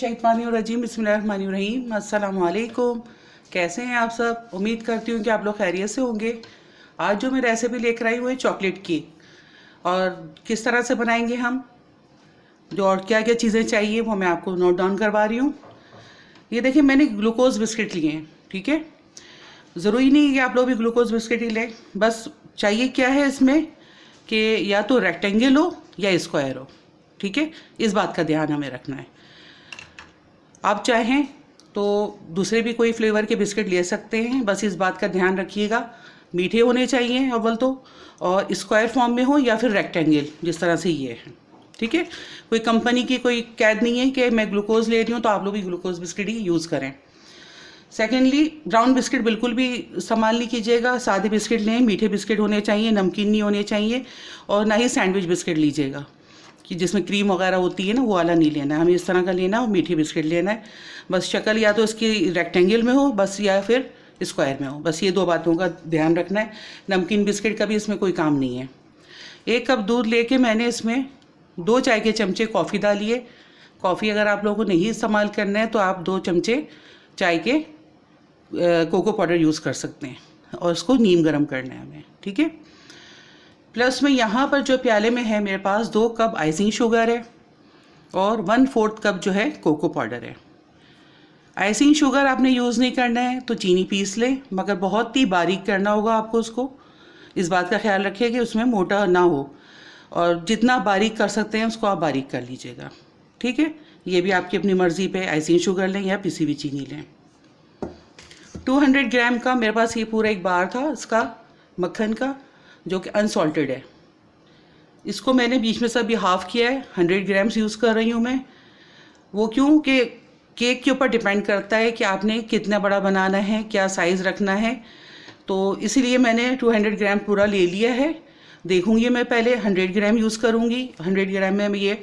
मिनशैतानिर्रजीम बिस्मिल्लाहिर्रहमानिर्रहीम। अस्सलाम वालेकुम। कैसे हैं आप सब? उम्मीद करती हूँ कि आप लोग खैरियत से होंगे। आज जो मैं रेसिपी लेकर आई हुई है चॉकलेट केक, और किस तरह से बनाएंगे हम, जो और क्या क्या चीज़ें चाहिए वो मैं आपको नोट डाउन करवा रही हूँ। ये देखिए, मैंने ग्लूकोज बिस्किट लिए हैं, ठीक है। ज़रूरी नहीं है कि आप लोग भी ग्लूकोज बिस्किट ही लें, बस चाहिए क्या है इसमें कि या तो रेक्टेंगल हो या स्क्वायर हो, ठीक है। इस बात का ध्यान हमें रखना है। आप चाहें तो दूसरे भी कोई फ्लेवर के बिस्किट ले सकते हैं, बस इस बात का ध्यान रखिएगा मीठे होने चाहिए अव्वल तो, और स्क्वायर फॉर्म में हो या फिर रेक्टेंगल जिस तरह से ये है, ठीक है। कोई कंपनी की कोई कैद नहीं है कि मैं ग्लूकोज ले रही हूँ तो आप लोग भी ग्लूकोज बिस्किट ही यूज़ करें। सेकेंडली, ब्राउन बिस्किट बिल्कुल भी इस्तेमाल नहीं कीजिएगा, सादे बिस्किट लें, मीठे बिस्किट होने चाहिए, नमकीन नहीं होने चाहिए, और ना ही सैंडविच बिस्किट लीजिएगा कि जिसमें क्रीम वगैरह होती है ना, वो वाला नहीं लेना है हमें। इस तरह का लेना है और मीठी बिस्किट लेना है। बस शक्ल या तो इसकी रेक्टेंगल में हो बस, या फिर स्क्वायर में हो, बस ये दो बातों का ध्यान रखना है। नमकीन बिस्किट का भी इसमें कोई काम नहीं है। 1 कप दूध लेके मैंने इसमें 2 चाय के चमचे कॉफ़ी डाली है। कॉफ़ी अगर आप लोगों को नहीं इस्तेमाल करना है तो आप 2 चमचे चाय के कोको पाउडर यूज़ कर सकते हैं, और इसको नीम गर्म करना है हमें, ठीक है। प्लस में यहाँ पर जो प्याले में है मेरे पास 2 कप आइसिंग शुगर है और 1/4 कप जो है कोको पाउडर है। आइसिंग शुगर आपने यूज़ नहीं करना है तो चीनी पीस लें, मगर बहुत ही बारीक करना होगा आपको उसको। इस बात का ख्याल रखिए कि उसमें मोटा ना हो, और जितना बारीक कर सकते हैं उसको आप बारीक कर लीजिएगा, ठीक है। ये भी आपकी अपनी मर्ज़ी पे, आइसिंग शुगर लें या पिसी हुई चीनी लें। 200 ग्राम का मेरे पास ये पूरा एक बार था इसका मक्खन का, जो कि अनसॉल्टेड है। इसको मैंने बीच में से अभी हाफ़ किया है, 100 ग्राम्स यूज़ कर रही हूँ मैं। वो क्यों कि केक के ऊपर डिपेंड करता है कि आपने कितना बड़ा बनाना है, क्या साइज़ रखना है, तो इसीलिए मैंने 200 ग्राम पूरा ले लिया है। देखूँगी मैं पहले 100 ग्राम यूज़ करूँगी। 100 ग्राम में ये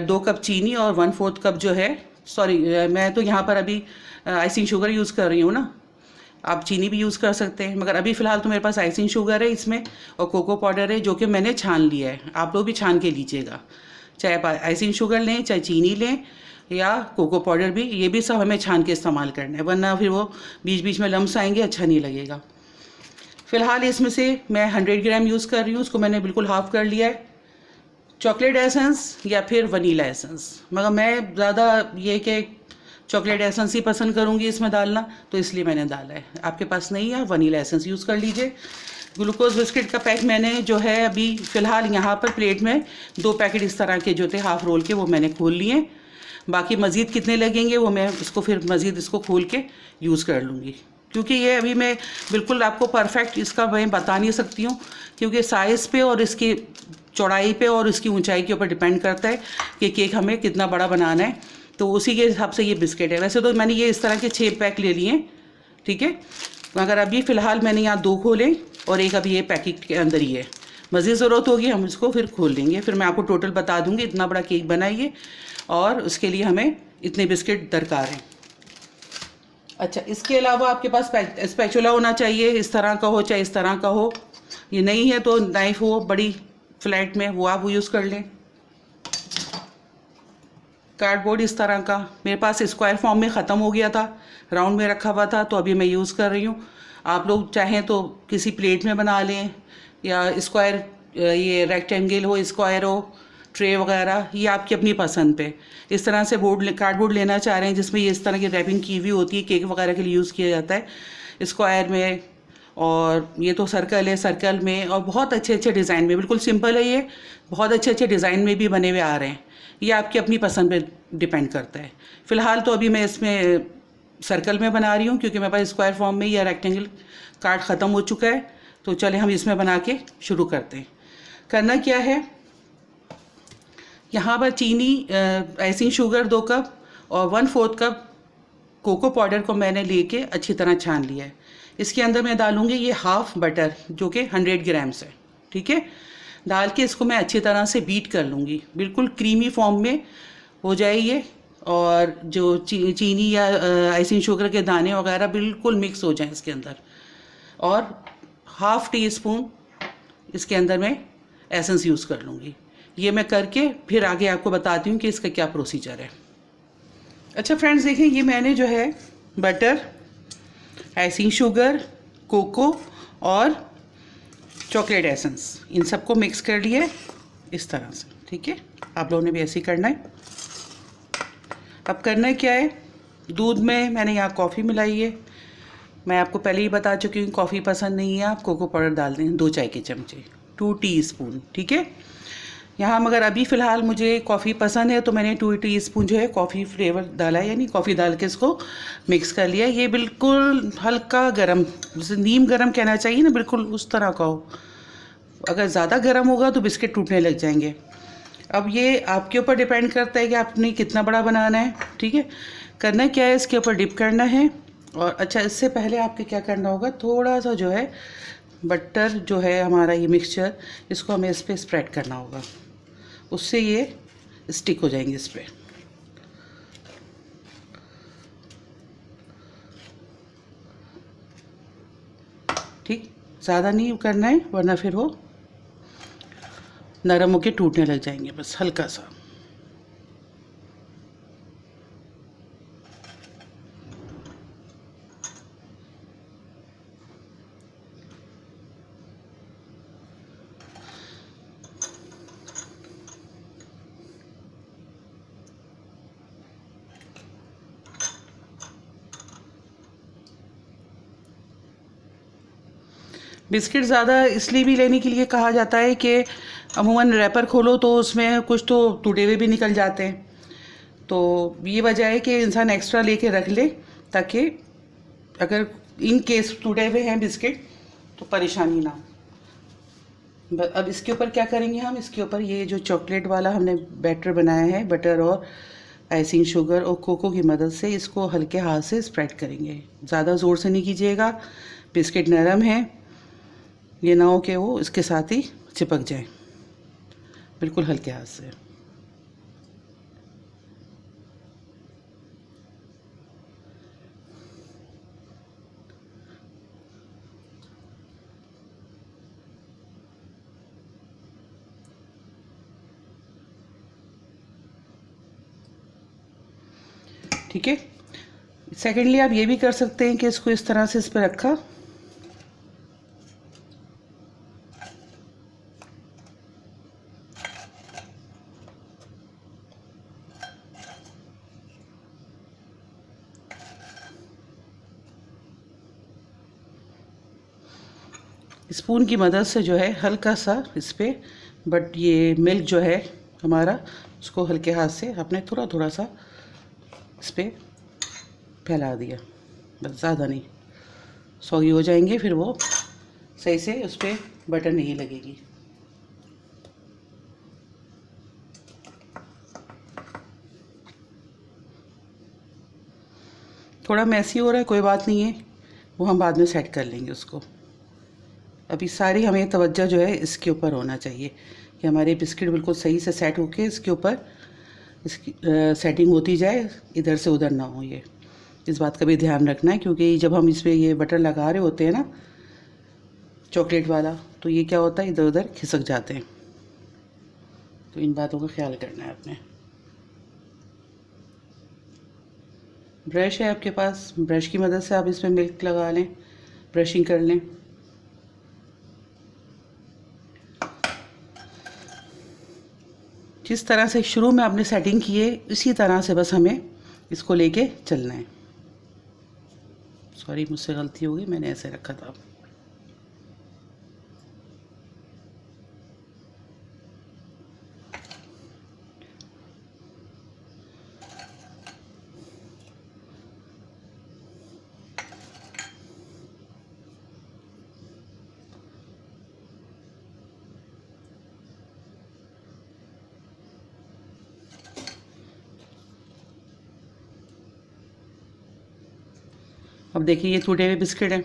2 कप चीनी और 1/4 कप जो है, सॉरी मैं तो यहाँ पर अभी आइसिंग शुगर यूज़ कर रही हूँ ना, आप चीनी भी यूज़ कर सकते हैं, मगर अभी फ़िलहाल तो मेरे पास आइसिंग शुगर है इसमें, और कोको पाउडर है जो कि मैंने छान लिया है। आप लोग भी छान के लीजिएगा, चाहे आप आइसिंग शुगर लें, चाहे चीनी लें या कोको पाउडर भी, ये भी सब हमें छान के इस्तेमाल करना है, वरना फिर वो बीच बीच में लम्स आएंगे, अच्छा नहीं लगेगा। फ़िलहाल इसमें से मैं 100 ग्राम यूज़ कर रही हूँ, उसको मैंने बिल्कुल हाफ़ कर लिया है। चॉकलेट एसेंस या फिर वनीला एसेंस, मगर मैं ज़्यादा ये कि चॉकलेट एसेंस ही पसंद करूँगी इसमें डालना, तो इसलिए मैंने डाला है। आपके पास नहीं है, वनीला एसेंस यूज़ कर लीजिए। ग्लूकोज बिस्किट का पैक मैंने जो है अभी फ़िलहाल यहाँ पर प्लेट में 2 पैकेट इस तरह के जो थे हाफ़ रोल के, वो मैंने खोल लिए। बाकी मज़ीद कितने लगेंगे वो मैं इसको फिर मज़ीद इसको खोल के यूज़ कर लूँगी, क्योंकि ये अभी मैं बिल्कुल आपको परफेक्ट इसका मैं बता नहीं सकती हूँ, क्योंकि साइज़ पे और इसकी चौड़ाई पे और इसकी ऊंचाई के ऊपर डिपेंड करता है कि केक हमें कितना बड़ा बनाना है, तो उसी के हिसाब से ये बिस्किट है। वैसे तो मैंने ये इस तरह के 6 पैक ले लिए, ठीक है, मगर अभी फ़िलहाल मैंने यहाँ 2 खोले और एक अभी ये पैकेट के अंदर ही है। मज़ीद ज़रूरत होगी हम इसको फिर खोल लेंगे, फिर मैं आपको टोटल बता दूँगी इतना बड़ा केक बनाइए और उसके लिए हमें इतने बिस्किट दरकार हैं। अच्छा, इसके अलावा आपके पास स्पैचुला होना चाहिए, इस तरह का हो चाहे इस तरह का हो, ये नहीं है तो नाइफ़ हो बड़ी फ्लैट में, वो आप यूज़ कर लें। कार्डबोर्ड इस तरह का मेरे पास स्क्वायर फॉर्म में ख़त्म हो गया था, राउंड में रखा हुआ था, तो अभी मैं यूज़ कर रही हूँ। आप लोग चाहें तो किसी प्लेट में बना लें, या स्क्वायर ये रेक्टेंगल हो, स्क्वायर हो, ट्रे वगैरह, ये आपकी अपनी पसंद पे। इस तरह से कार्डबोर्ड लेना चाह रहे हैं जिसमें ये इस तरह की रैपिंग की हुई होती है, केक वगैरह के लिए यूज़ किया जाता है, स्क्वायर में, और ये तो सर्कल है, सर्कल में, और बहुत अच्छे अच्छे डिज़ाइन में, बिल्कुल सिंपल है ये, बहुत अच्छे अच्छे डिज़ाइन में भी बने हुए आ रहे हैं। ये आपकी अपनी पसंद पे डिपेंड करता है। फ़िलहाल तो अभी मैं इसमें सर्कल में बना रही हूँ, क्योंकि मेरे पास स्क्वायर फॉर्म में या रेक्टेंगल कार्ड ख़त्म हो चुका है, तो चले हम इसमें बना के शुरू करते हैं। करना क्या है, यहाँ पर चीनी, आइसिंग शुगर 2 कप और 1/4 कप कोको पाउडर को मैंने लेके अच्छी तरह छान लिया है। इसके अंदर मैं डालूँगी ये हाफ़ बटर जो कि 100 ग्राम्स है, ठीक है। डाल के इसको मैं अच्छी तरह से बीट कर लूँगी, बिल्कुल क्रीमी फॉर्म में हो जाए ये, और जो चीनी या आइसिंग शुगर के दाने वगैरह बिल्कुल मिक्स हो जाएं इसके अंदर, और हाफ़ टी स्पून इसके अंदर मैं एसेंस यूज़ कर लूँगी। ये मैं करके फिर आगे आपको बताती हूँ कि इसका क्या प्रोसीजर है। अच्छा फ्रेंड्स, देखें ये मैंने जो है बटर, आइसिंग शुगर, कोको और चॉकलेट एसेंस, इन सबको मिक्स कर लिया है इस तरह से। ठीक है, आप लोगों ने भी ऐसे ही करना है। अब करना क्या है, दूध में मैंने यहाँ कॉफ़ी मिलाई है। मैं आपको पहले ही बता चुकी हूँ, कॉफ़ी पसंद नहीं है आप कोको पाउडर डाल दें 2 चाय के चमचे, 2 टीस्पून। ठीक है, यहाँ मगर अभी फ़िलहाल मुझे कॉफ़ी पसंद है तो मैंने 2 टीस्पून जो है कॉफ़ी फ्लेवर डाला है, यानी कॉफ़ी डाल के इसको मिक्स कर लिया। ये बिल्कुल हल्का गरम, जैसे नीम गरम कहना चाहिए ना, बिल्कुल उस तरह का हो। अगर ज़्यादा गर्म होगा तो बिस्किट टूटने लग जाएंगे। अब ये आपके ऊपर डिपेंड करता है कि आपने कितना बड़ा बनाना है। ठीक है, करना क्या है, इसके ऊपर डिप करना है। और अच्छा, इससे पहले आपके क्या करना होगा, थोड़ा सा जो है बटर जो है हमारा ये मिक्सचर, इसको हमें इस पर स्प्रेड करना होगा, उससे ये स्टिक हो जाएंगे इस पर। ठीक, ज़्यादा नहीं करना है वरना फिर वो नरम होके टूटने लग जाएंगे, बस हल्का सा। बिस्किट ज़्यादा इसलिए भी लेने के लिए कहा जाता है कि अमूमन रैपर खोलो तो उसमें कुछ तो टूटे हुए भी निकल जाते हैं, तो ये वजह है कि इंसान एक्स्ट्रा लेके रख ले, ताकि अगर इन केस टूटे हुए हैं बिस्किट तो परेशानी ना हो। अब इसके ऊपर क्या करेंगे हम, इसके ऊपर ये जो चॉकलेट वाला हमने बैटर बनाया है, बटर और आइसिंग शुगर और कोको की मदद से इसको हल्के हाथ से स्प्रेड करेंगे। ज़्यादा ज़ोर से नहीं कीजिएगा, बिस्किट नरम है, ये ना हो कि वो इसके साथ ही चिपक जाए, बिल्कुल हल्के हाथ से। ठीक है, सेकेंडली आप ये भी कर सकते हैं कि इसको इस तरह से इस पर रखा, स्पून की मदद से जो है हल्का सा इस पर, बट ये मिल्क जो है हमारा, उसको हल्के हाथ से आपने थोड़ा थोड़ा सा इस पर फैला दिया, बस ज़्यादा नहीं, सॉगी हो जाएंगे, फिर वो सही से उस पर बटर नहीं लगेगी। थोड़ा मैसी हो रहा है, कोई बात नहीं है, वो हम बाद में सेट कर लेंगे उसको। अभी सारी हमें तवज्जो जो है इसके ऊपर होना चाहिए कि हमारे बिस्किट बिल्कुल सही से सेट होके इसके ऊपर इसकी सेटिंग होती जाए, इधर से उधर ना हो। ये इस बात का भी ध्यान रखना है, क्योंकि जब हम इस पर ये बटर लगा रहे होते हैं ना चॉकलेट वाला, तो ये क्या होता है, इधर उधर खिसक जाते हैं, तो इन बातों का ख्याल करना है आपने। ब्रश है आपके पास, ब्रश की मदद से आप इसमें मिल्क लगा लें, ब्रशिंग कर लें। जिस तरह से शुरू में आपने सेटिंग की है इसी तरह से बस हमें इसको लेके चलना है। सॉरी, मुझसे गलती हो गई, मैंने ऐसे रखा था। अब देखिए ये टूटे हुए बिस्किट हैं,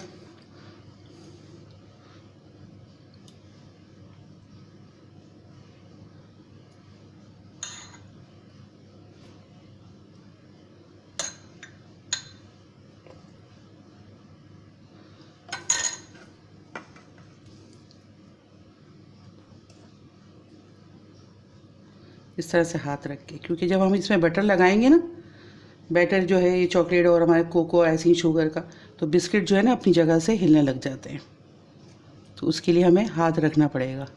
इस तरह से हाथ रख के, क्योंकि जब हम इसमें बटर लगाएंगे ना बैटर जो है ये चॉकलेट और हमारे कोको आइसिंग शुगर का, तो बिस्किट जो है ना अपनी जगह से हिलने लग जाते हैं। तो उसके लिए हमें हाथ रखना पड़ेगा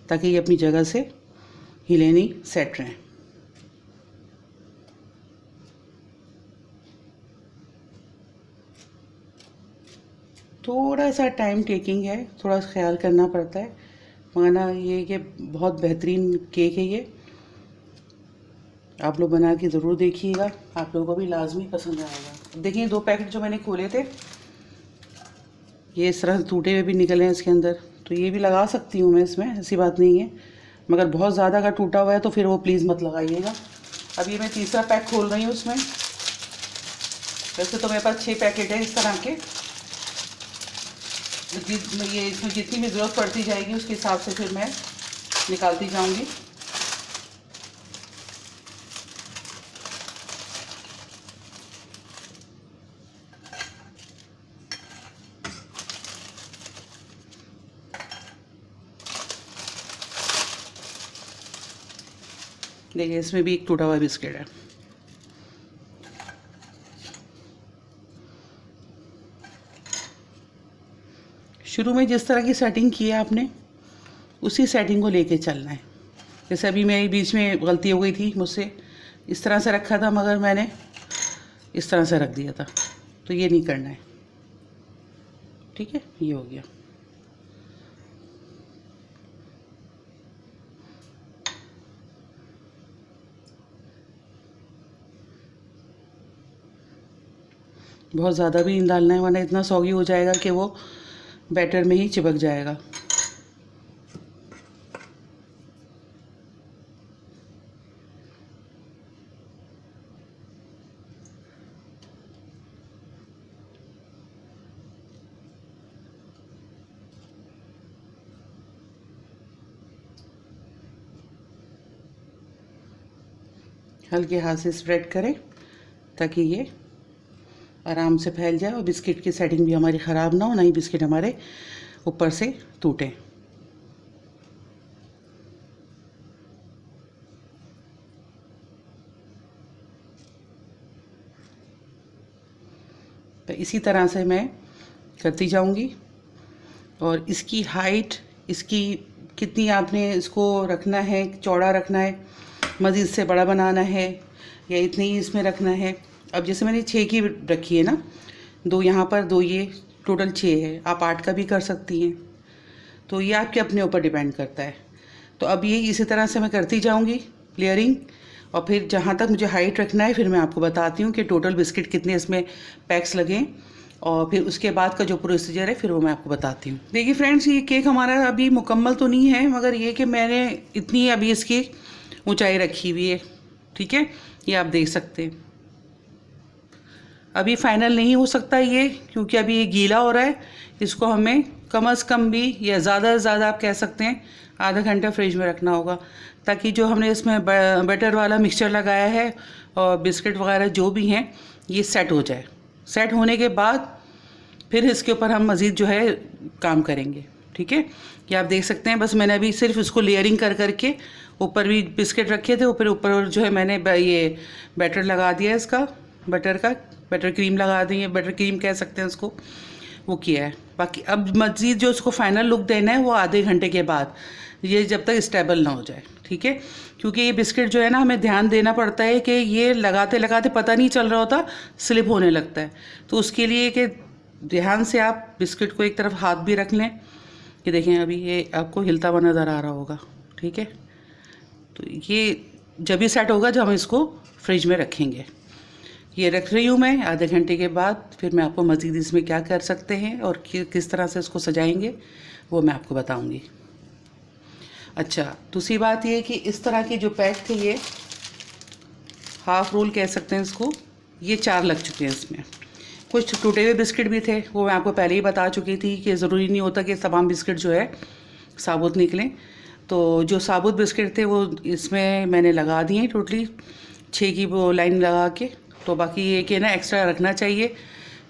ताकि ये अपनी जगह से हिले नहीं, सेट रहें। थोड़ा सा टाइम टेकिंग है, थोड़ा ख्याल करना पड़ता है, माना ये कि बहुत बेहतरीन केक है ये। आप लोग बना के ज़रूर देखिएगा, आप लोगों को भी लाजमी पसंद आएगा। देखिए 2 पैकेट जो मैंने खोले थे ये इस तरह से टूटे हुए भी निकले हैं इसके अंदर, तो ये भी लगा सकती हूँ मैं इसमें, ऐसी बात नहीं है। मगर बहुत ज़्यादा अगर टूटा हुआ है तो फिर वो प्लीज़ मत लगाइएगा। अब ये मैं तीसरा पैक खोल रही हूँ उसमें। वैसे तो मेरे पास 6 पैकेट है इस तरह के, ये इसमें जितनी भी ज़रूरत पड़ती जाएगी उसके हिसाब से फिर मैं निकालती जाऊँगी। देखिए इसमें भी एक टूटा हुआ बिस्किट है। शुरू में जिस तरह की सेटिंग की है आपने उसी सेटिंग को लेके चलना है। जैसे अभी मेरी बीच में गलती हो गई थी मुझसे, इस तरह से रखा था मगर मैंने इस तरह से रख दिया था, तो ये नहीं करना है। ठीक है, ये हो गया। बहुत ज़्यादा भी नहीं डालना है वरना इतना सॉगी हो जाएगा कि वो बैटर में ही चिपक जाएगा। हल्के हाथ से स्प्रेड करें ताकि ये आराम से फैल जाए और बिस्किट की सेटिंग भी हमारी ख़राब ना हो, ना ही बिस्किट हमारे ऊपर से टूटे। तो इसी तरह से मैं करती जाऊंगी। और इसकी हाइट, इसकी कितनी आपने इसको रखना है, चौड़ा रखना है, मज़ीद से बड़ा बनाना है या इतनी ही इसमें रखना है। अब जैसे मैंने 6 की रखी है ना, 2 यहाँ पर, 2 ये, टोटल 6 है। आप 8 का भी कर सकती हैं, तो ये आपके अपने ऊपर डिपेंड करता है। तो अब ये इसी तरह से मैं करती जाऊँगी लेयरिंग, और फिर जहाँ तक मुझे हाइट रखना है फिर मैं आपको बताती हूँ कि टोटल बिस्किट कितने इसमें पैक्स लगें, और फिर उसके बाद का जो प्रोसीजर है फिर वो मैं आपको बताती हूँ। देखिए फ्रेंड्स, ये केक हमारा अभी मुकम्मल तो नहीं है, मगर ये कि मैंने इतनी अभी इसकी ऊंचाई रखी हुई है। ठीक है, ये आप देख सकते हैं। अभी फाइनल नहीं हो सकता ये, क्योंकि अभी ये गीला हो रहा है। इसको हमें कम से कम भी, या ज़्यादा से ज़्यादा आप कह सकते हैं आधा घंटा फ्रिज में रखना होगा, ताकि जो हमने इसमें बटर वाला मिक्सचर लगाया है और बिस्किट वगैरह जो भी हैं ये सेट हो जाए। सेट होने के बाद फिर इसके ऊपर हम मज़ीद जो है काम करेंगे। ठीक है, ये आप देख सकते हैं। बस मैंने अभी सिर्फ इसको लेयरिंग कर करके ऊपर भी बिस्किट रखे थे, ऊपर जो है मैंने ये बैटर लगा दिया, इसका बटर क्रीम लगा दी है, बटर क्रीम कह सकते हैं उसको, वो किया है। बाकी अब मज़ीद जो उसको फाइनल लुक देना है वो आधे घंटे के बाद, ये जब तक स्टेबल ना हो जाए। ठीक है, क्योंकि ये बिस्किट जो है ना, हमें ध्यान देना पड़ता है कि ये लगाते लगाते पता नहीं चल रहा होता, स्लिप होने लगता है। तो उसके लिए कि ध्यान से आप बिस्किट को एक तरफ हाथ भी रख लें। ये देखें, अभी ये आपको हिलता हुआ नज़र आ रहा होगा। ठीक है, तो ये जब भी सेट होगा जब हम इसको फ्रिज में रखेंगे। ये रख रही हूँ मैं। आधे घंटे के बाद फिर मैं आपको मज़ीद इसमें क्या कर सकते हैं और किस तरह से इसको सजाएंगे वो मैं आपको बताऊँगी। अच्छा, दूसरी बात ये कि इस तरह के जो पैक थे, ये हाफ रोल कह सकते हैं इसको, ये 4 लग चुके हैं इसमें। कुछ टूटे हुए बिस्किट भी थे, वो मैं आपको पहले ही बता चुकी थी कि ज़रूरी नहीं होता कि तमाम बिस्किट जो है साबुत निकलें। तो जो साबुत बिस्किट थे वो इसमें मैंने लगा दिए, टोटली 6 की वो लाइन लगा के। तो बाकी ये कि ना एक्स्ट्रा रखना चाहिए,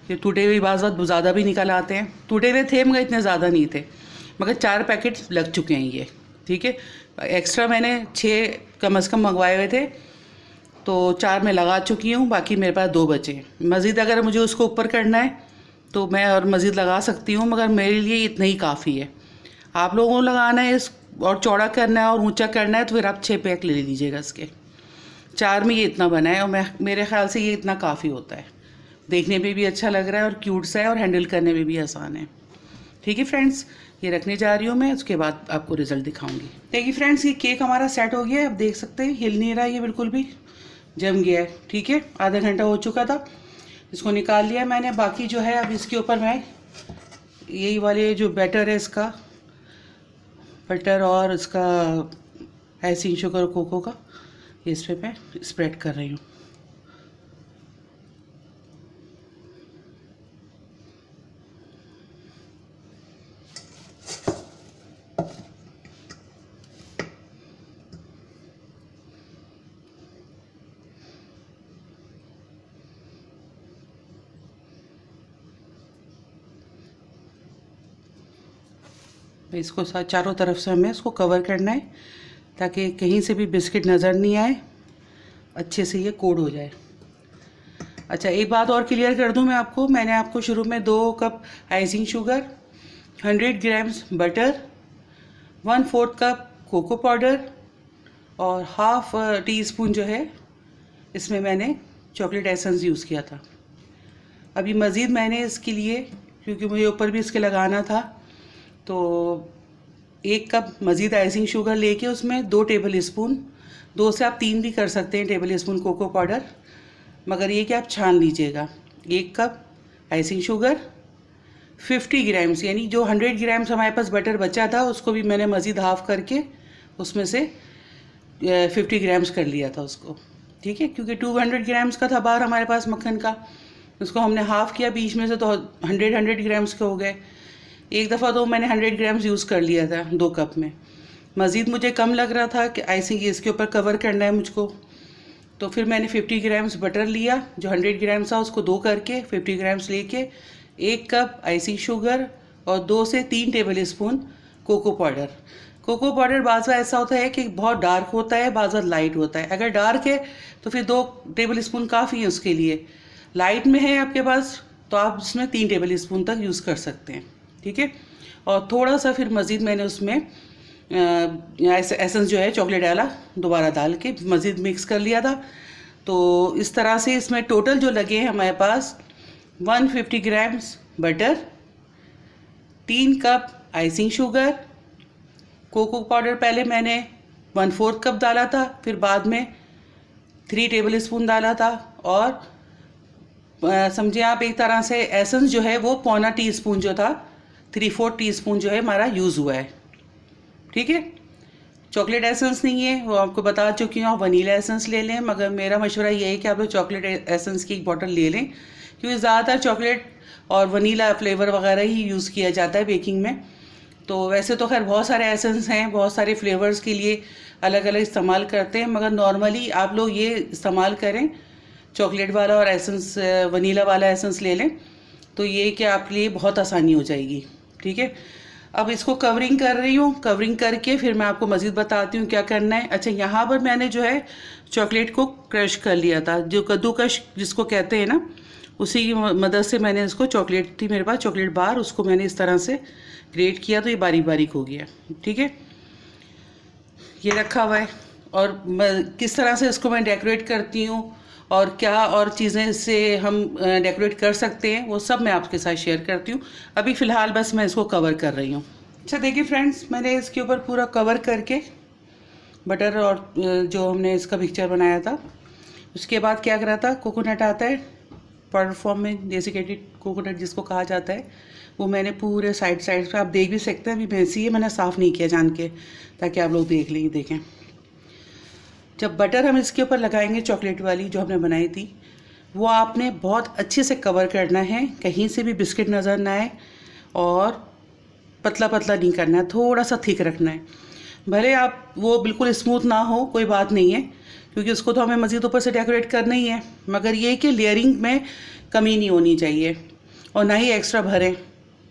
कि टूटे हुए बाज़ ज़्यादा भी निकल आते हैं। टूटे हुए थे मगर इतने ज़्यादा नहीं थे, मगर 4 पैकेट लग चुके हैं ये। ठीक है, एक्स्ट्रा मैंने 6 कम से कम मंगवाए हुए थे, तो 4 मैं लगा चुकी हूँ, बाकी मेरे पास 2 बचे। मज़ीद अगर मुझे उसको ऊपर करना है तो मैं और मज़ीद लगा सकती हूँ, मगर मेरे लिए इतना ही काफ़ी है। आप लोगों को लगाना है इस और चौड़ा करना है और ऊंचा करना है तो फिर आप 6 पैक ले लीजिएगा इसके। 4 में ये इतना बना है और मेरे ख्याल से ये इतना काफ़ी होता है। देखने में भी अच्छा लग रहा है और क्यूट सा है और हैंडल करने में भी आसान है। ठीक है फ्रेंड्स, ये रखने जा रही हूँ मैं, उसके बाद आपको रिज़ल्ट दिखाऊंगी। देखिए फ्रेंड्स, ये केक हमारा सेट हो गया है। आप देख सकते हैं हिल नहीं रहा, ये बिल्कुल भी जम गया है। ठीक है, आधा घंटा हो चुका था, इसको निकाल लिया मैंने। बाकी जो है अब इसके ऊपर मैं यही वाले जो बैटर है, इसका बटर और इसका आइसिंग शुगर कोको का, इस पे मैं स्प्रेड कर रही हूँ। इसको चारों तरफ से हमें इसको कवर करना है ताकि कहीं से भी बिस्किट नज़र नहीं आए, अच्छे से ये कोड हो जाए। अच्छा, एक बात और क्लियर कर दूं मैं आपको, मैंने आपको शुरू में 2 cup icing sugar, 100 grams butter, 1/4 cup cocoa powder और हाफ टी स्पून जो है इसमें मैंने चॉकलेट एसेंस यूज़ किया था। अभी मज़ीद मैंने इसके लिए, क्योंकि मुझे ऊपर भी इसके लगाना था, तो 1 कप मज़ीद आइसिंग शुगर लेके उसमें 2 टेबल स्पून, 2 से आप 3 भी कर सकते हैं टेबल स्पून कोको पाउडर, मगर ये कि आप छान लीजिएगा। 1 कप आइसिंग शुगर, 50 ग्राम्स, यानी जो 100 ग्राम्स हमारे पास बटर बचा था उसको भी मैंने मज़ीद हाफ़ करके उसमें से 50 ग्राम्स कर लिया था उसको। ठीक है, क्योंकि 200 ग्राम्स का था बाहर हमारे पास मक्खन का, उसको हमने हाफ़ किया बीच में से, तो 100 ग्राम्स के हो गए। एक दफ़ा तो मैंने 100 ग्राम्स यूज़ कर लिया था 2 कप में। मज़ीद मुझे कम लग रहा था कि आइसिंग इसके ऊपर कवर करना है मुझको, तो फिर मैंने 50 ग्राम्स बटर लिया, जो 100 ग्राम्स था उसको 2 करके 50 ग्राम्स लेके 1 कप आइसिंग शुगर और 2 से 3 tablespoon cocoa powder. Cocoa powder बाज़ ऐसा होता है कि बहुत डार्क होता है, बाज़ लाइट होता है। अगर डार्क है तो फिर 2 टेबल स्पून काफ़ी है उसके लिए। लाइट में है आपके पास तो आप इसमें 3 टेबल स्पून तक यूज़ कर सकते हैं। ठीक है, और थोड़ा सा फिर मज़ीद मैंने उसमें एसेंस जो है चॉकलेट वाला दोबारा डाल के मज़ीद मिक्स कर लिया था। तो इस तरह से इसमें टोटल जो लगे हैं हमारे पास 150 grams butter, 3 cup icing sugar, cocoa powder पहले मैंने 1/4 कप डाला था, फिर बाद में 3 टेबल स्पून डाला था, और समझिए आप एक तरह से एसेंस जो है वो 1/4 टीस्पून जो था, 3/4 टीस्पून जो है हमारा यूज़ हुआ है। ठीक है, चॉकलेट एसेंस नहीं है वो आपको बता चुकी हूँ, आप वनीला एसेंस ले लें, मगर मेरा मशवरा ये है कि आप लोग चॉकलेट एसेंस की 1 बॉटल ले लें, क्योंकि ज़्यादातर चॉकलेट और वनीला फ्लेवर वगैरह ही यूज़ किया जाता है बेकिंग में। तो वैसे तो खैर बहुत सारे एसेंस हैं, बहुत सारे फ्लेवर्स के लिए अलग अलग इस्तेमाल करते हैं, मगर नॉर्मली आप लोग ये इस्तेमाल करें, चॉकलेट वाला और एसेंस वनीला वाला एसेंस ले लें, तो ये कि आपके लिए बहुत आसानी हो जाएगी। ठीक है, अब इसको कवरिंग कर रही हूँ, कवरिंग करके फिर मैं आपको मज़ीद बताती हूँ क्या करना है। अच्छा, यहाँ पर मैंने जो है चॉकलेट को क्रश कर लिया था, जो कद्दूकश जिसको कहते हैं ना, उसी की मदद से मैंने इसको, चॉकलेट थी मेरे पास चॉकलेट बार, उसको मैंने इस तरह से ग्रेट किया तो ये बारीक बारीक हो गया। ठीक है, ये रखा हुआ है, और किस तरह से इसको मैं डेकोरेट करती हूँ और क्या और चीज़ें इससे हम डेकोरेट कर सकते हैं वो सब मैं आपके साथ शेयर करती हूँ। अभी फ़िलहाल बस मैं इसको कवर कर रही हूँ। अच्छा देखिए फ्रेंड्स, मैंने इसके ऊपर पूरा कवर करके बटर और जो हमने इसका पिक्चर बनाया था, उसके बाद क्या करा था, कोकोनट आता है पाउडर फॉर्म में, डेसिकेटेड कोकोनट जिसको कहा जाता है, वो मैंने पूरे साइड पे, आप देख भी सकते हैं, अभी भैंसी है, मैंने साफ़ नहीं किया जान के, ताकि आप लोग देख लें। देखें, जब बटर हम इसके ऊपर लगाएंगे चॉकलेट वाली जो हमने बनाई थी, वो आपने बहुत अच्छे से कवर करना है, कहीं से भी बिस्किट नज़र ना आए, और पतला पतला नहीं करना है, थोड़ा सा थिक रखना है। भले आप वो बिल्कुल स्मूथ ना हो, कोई बात नहीं है, क्योंकि उसको तो हमें मज़ीद ऊपर से डेकोरेट करना ही है, मगर ये कि लेयरिंग में कमी नहीं होनी चाहिए और ना ही एक्स्ट्रा भरें,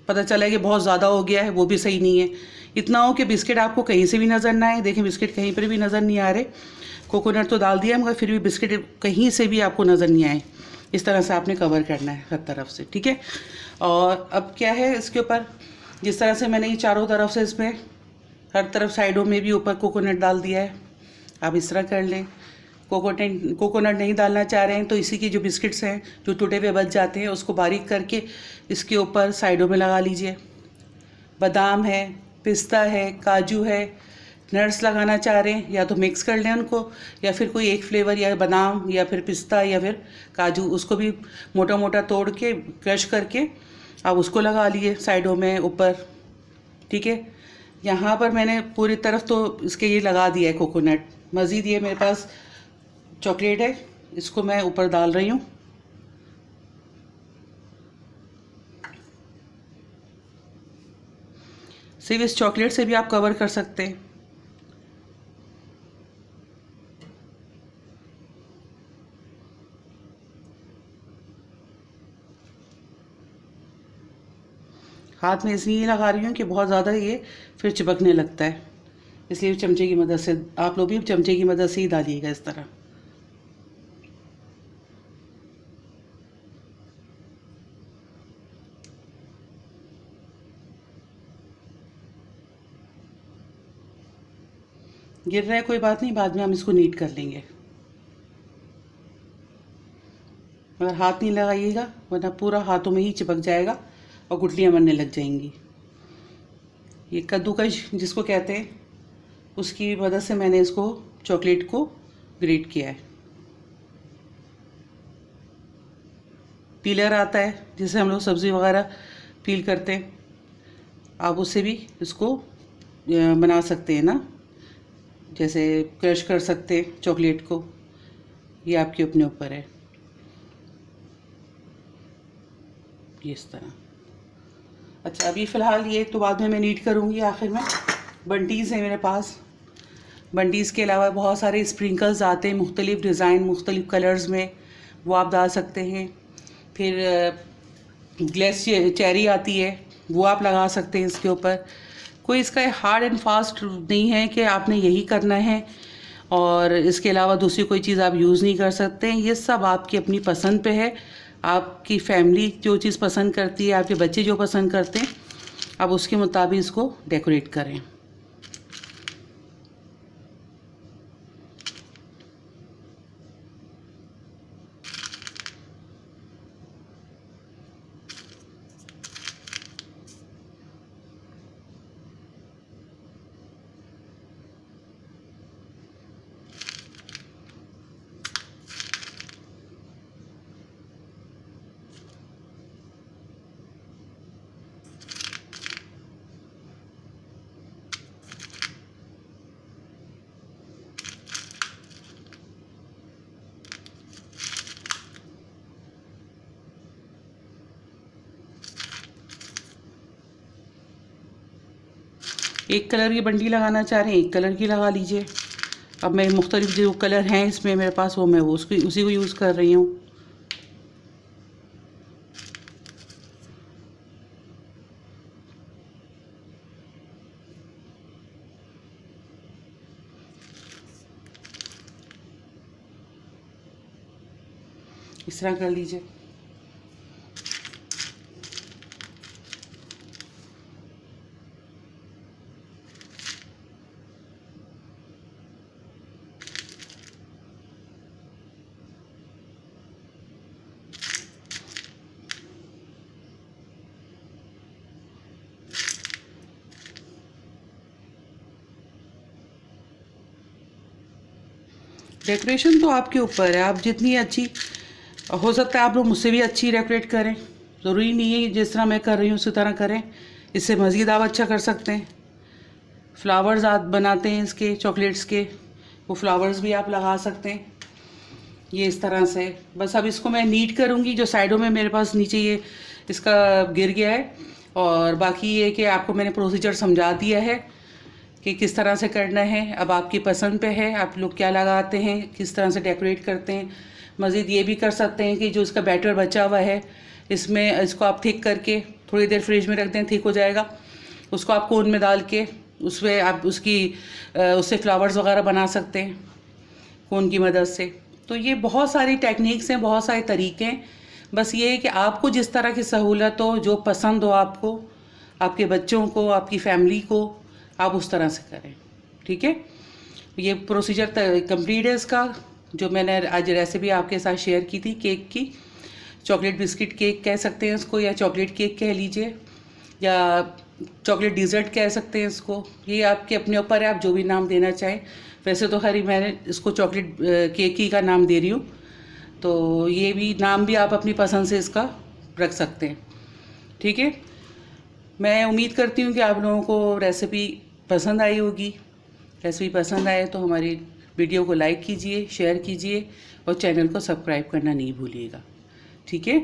पता चला कि बहुत ज़्यादा हो गया है, वो भी सही नहीं है। इतना हो कि बिस्किट आपको कहीं से भी नज़र ना आए। देखें बिस्किट कहीं पर भी नज़र नहीं आ रहे। कोकोनट तो डाल दिया मगर फिर भी बिस्किट कहीं से भी आपको नज़र नहीं आए। इस तरह से आपने कवर करना है हर तरफ से, ठीक है। और अब क्या है इसके ऊपर, जिस तरह से मैंने ये चारों तरफ से इसमें हर तरफ साइडों में भी ऊपर कोकोनट डाल दिया है, आप इस तरह कर लें। कोकोनट नहीं डालना चाह रहे हैं तो इसी की जो बिस्किट्स हैं जो टूटे हुए बच जाते हैं उसको बारीक करके इसके ऊपर साइडों में लगा लीजिए। बादाम है, पिस्ता है, काजू है, नट्स लगाना चाह रहे हैं या तो मिक्स कर लें उनको, या फिर कोई एक फ्लेवर या बादाम या फिर पिस्ता या फिर काजू, उसको भी मोटा मोटा तोड़ के क्रश करके आप उसको लगा लिए साइडों में ऊपर, ठीक है। यहाँ पर मैंने पूरी तरफ तो इसके ये लगा दिया है कोकोनट। मज़ीद ये मेरे पास चॉकलेट है, इसको मैं ऊपर डाल रही हूँ। सिर्फ इस चॉकलेट से भी आप कवर कर सकते हैं। हाथ में इसलिए लगा रही हूँ कि बहुत ज़्यादा ये फिर चिपकने लगता है, इसलिए चमचे की मदद से आप लोग भी चमचे की मदद से ही डालिएगा इस तरह। गिर रहा है कोई बात नहीं, बाद में हम इसको नीट कर लेंगे, मगर हाथ नहीं लगाइएगा वरना पूरा हाथों में ही चिपक जाएगा और गुठलियाँ बनने लग जाएंगी। ये कद्दूकश जिसको कहते हैं उसकी मदद से मैंने इसको चॉकलेट को ग्रेट किया है। पीलर आता है जिससे हम लोग सब्ज़ी वगैरह पील करते हैं, आप उससे भी इसको बना सकते हैं ना, जैसे क्रश कर सकते हैं चॉकलेट को, ये आपके अपने ऊपर है। ये इस तरह। अच्छा अभी फ़िलहाल ये तो बाद में मैं नीट करूँगी। आखिर में बंटीज़ है मेरे पास। बंटीज़ के अलावा बहुत सारे स्प्रिंकल्स आते हैं मुख्तलिफ़ डिज़ाइन मुख्तलिफ़ कलर्स में, वो आप डाल सकते हैं। फिर ग्लेस चेरी आती है, वो आप लगा सकते हैं इसके ऊपर। कोई इसका हार्ड एंड फास्ट नहीं है कि आपने यही करना है और इसके अलावा दूसरी कोई चीज़ आप यूज़ नहीं कर सकते। ये सब आपकी अपनी पसंद पे है, आपकी फैमिली जो चीज़ पसंद करती है, आपके बच्चे जो पसंद करते हैं, आप उसके मुताबिक इसको डेकोरेट करें। एक कलर की बंडी लगाना चाह रहे हैं, एक कलर की लगा लीजिए। अब मैं मुख्तलिफ जो कलर हैं इसमें मेरे पास, वो मैं उसी को यूज़ कर रही हूँ। इस तरह कर लीजिए। डेकोरेशन तो आपके ऊपर है, आप जितनी अच्छी हो सकता है आप लोग मुझसे भी अच्छी डेकोरेट करें, ज़रूरी नहीं है जिस तरह मैं कर रही हूँ उसी तरह करें, इससे मज़ीद आप अच्छा कर सकते हैं। फ्लावर्स आप बनाते हैं इसके चॉकलेट्स के, वो फ्लावर्स भी आप लगा सकते हैं ये इस तरह से। बस अब इसको मैं नीट करूँगी, जो साइडों में मेरे पास नीचे ये इसका गिर गया है, और बाकी ये कि आपको मैंने प्रोसीजर समझा दिया है कि किस तरह से करना है। अब आपकी पसंद पे है, आप लोग क्या लगाते हैं, किस तरह से डेकोरेट करते हैं। मज़ीद ये भी कर सकते हैं कि जो इसका बैटर बचा हुआ है इसमें इसको आप थिक करके थोड़ी देर फ्रिज में रख दें, थिक हो जाएगा, उसको आप कोन में डाल के उसमें आप उससे फ्लावर्स वगैरह बना सकते हैं कोन की मदद से। तो ये बहुत सारी टेक्निक्स हैं, बहुत सारे तरीके हैं। बस ये है कि आपको जिस तरह की सहूलत हो, जो पसंद हो आपको, आपके बच्चों को, आपकी फैमिली को, आप उस तरह से करें। ठीक है, ये प्रोसीजर कंप्लीट है इसका, जो मैंने आज रेसिपी आपके साथ शेयर की थी केक की। चॉकलेट बिस्किट केक कह सकते हैं इसको, या चॉकलेट केक कह लीजिए, या चॉकलेट डिज़र्ट कह सकते हैं इसको। ये आपके अपने ऊपर है, आप जो भी नाम देना चाहें। वैसे तो खैर मैंने इसको चॉकलेट केक ही का नाम दे रही हूँ, तो ये भी नाम भी आप अपनी पसंद से इसका रख सकते हैं। ठीक है, मैं उम्मीद करती हूँ कि आप लोगों को रेसिपी पसंद आई होगी। रेसिपी पसंद आए तो हमारी वीडियो को लाइक कीजिए, शेयर कीजिए और चैनल को सब्सक्राइब करना नहीं भूलिएगा। ठीक है,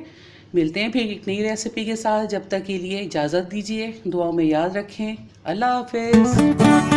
मिलते हैं फिर एक नई रेसिपी के साथ। जब तक के लिए इजाज़त दीजिए, दुआओं में याद रखें। अल्लाह हाफ़िज़।